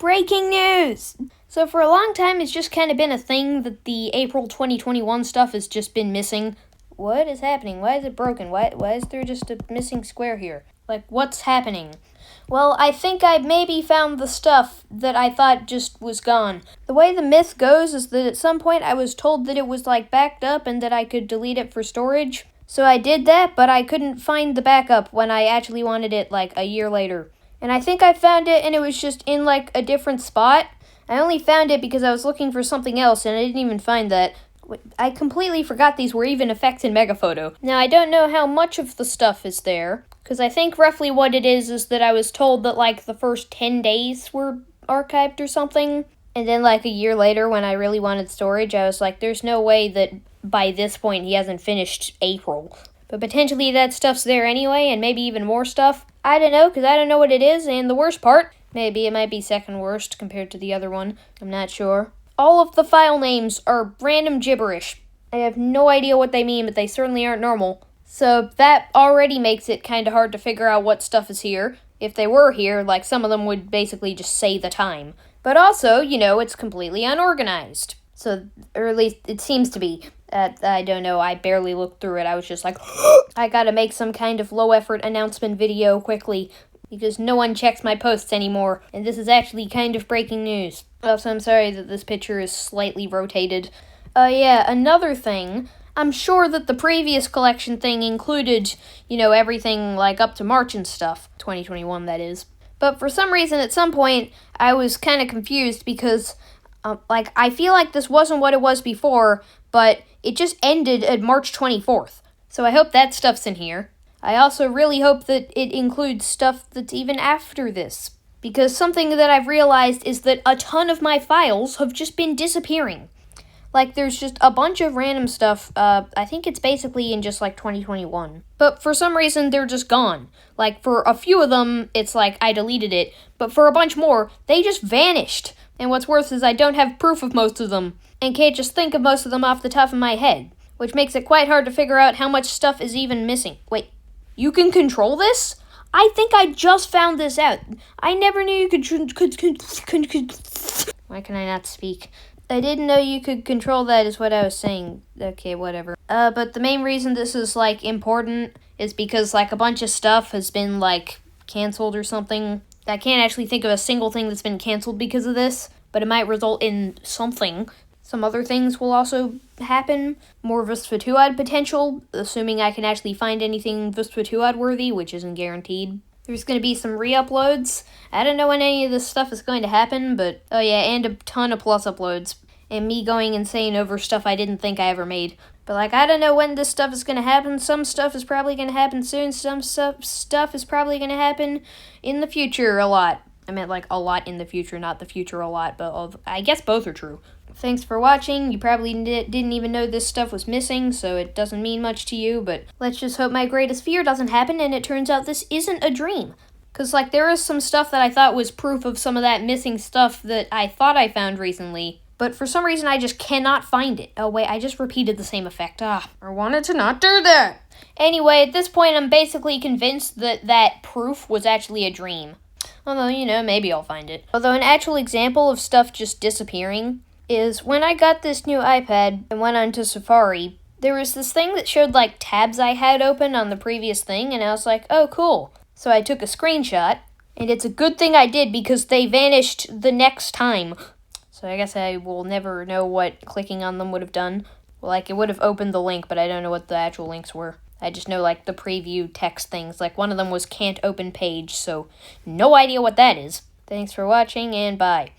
breaking news! So for a long time, it's just kind of been a thing that the April 2021 stuff has just been missing. What is happening? Why is it broken? Why is there just a missing square here? Like, what's happening? Well, I think I maybe found the stuff that I thought just was gone. The way the myth goes is that at some point I was told that it was like backed up and that I could delete it for storage. So I did that, but I couldn't find the backup when I actually wanted it like a year later. And I think I found it and it was just in like a different spot. I only found it because I was looking for something else and I didn't even find that. I completely forgot these were even effects in Megaphoto. Now, I don't know how much of the stuff is there, because I think roughly what it is that I was told that, like, the first 10 days were archived or something, and then, like, a year later, when I really wanted storage, I was like, there's no way that by this point he hasn't finished April. But potentially that stuff's there anyway, and maybe even more stuff. I don't know, because I don't know what it is, and the worst part, maybe it might be second worst compared to the other one. I'm not sure. All of the file names are random gibberish. I have no idea what they mean, but they certainly aren't normal. So that already makes it kind of hard to figure out what stuff is here. If they were here, like, some of them would basically just say the time. But also, you know, it's completely unorganized. So, or at least it seems to be. I don't know, I barely looked through it. I was just like, I gotta make some kind of low-effort announcement video quickly, because no one checks my posts anymore, and this is actually kind of breaking news. Also, I'm sorry that this picture is slightly rotated. Yeah, another thing, I'm sure that the previous collection thing included, you know, everything, like, up to March and stuff. 2021, that is. But for some reason, at some point, I was kind of confused because, I feel like this wasn't what it was before, but it just ended at March 24th. So I hope that stuff's in here. I also really hope that it includes stuff that's even after this, because something that I've realized is that a ton of my files have just been disappearing. Like, there's just a bunch of random stuff, I think it's basically in just, like, 2021. But for some reason, they're just gone. Like, for a few of them, it's like, I deleted it, but for a bunch more, they just vanished. And what's worse is I don't have proof of most of them, and can't just think of most of them off the top of my head, which makes it quite hard to figure out how much stuff is even missing. Wait. You can control this? I think I just found this out. I never knew you could Why can I not speak? I didn't know you could control that is what I was saying. Okay, whatever. But the main reason this is, like, important is because, like, a bunch of stuff has been, like, canceled or something. I can't actually think of a single thing that's been canceled because of this, but it might result in something. Some other things will also happen. More Vistfatuad potential, assuming I can actually find anything Vistfatuad worthy, which isn't guaranteed. There's going to be some re-uploads. I don't know when any of this stuff is going to happen, but oh yeah, and a ton of plus uploads. And me going insane over stuff I didn't think I ever made. But, like, I don't know when this stuff is going to happen. Some stuff is probably going to happen soon. Some stuff is probably going to happen in the future a lot. I meant, like, a lot in the future, not the future a lot, but I guess both are true. Thanks for watching. You probably didn't even know this stuff was missing, so it doesn't mean much to you, but let's just hope my greatest fear doesn't happen and it turns out this isn't a dream. Because, like, there is some stuff that I thought was proof of some of that missing stuff that I thought I found recently, but for some reason I just cannot find it. Oh, wait, I just repeated the same effect. I wanted to not do that. Anyway, at this point, I'm basically convinced that that proof was actually a dream. Although, you know, maybe I'll find it. Although an actual example of stuff just disappearing is when I got this new iPad and went onto Safari, there was this thing that showed, like, tabs I had open on the previous thing, and I was like, oh, cool. So I took a screenshot, and it's a good thing I did because they vanished the next time. So I guess I will never know what clicking on them would have done. Well, like, it would have opened the link, but I don't know what the actual links were. I just know, like, the preview text things. Like, one of them was can't open page, so no idea what that is. Thanks for watching, and bye.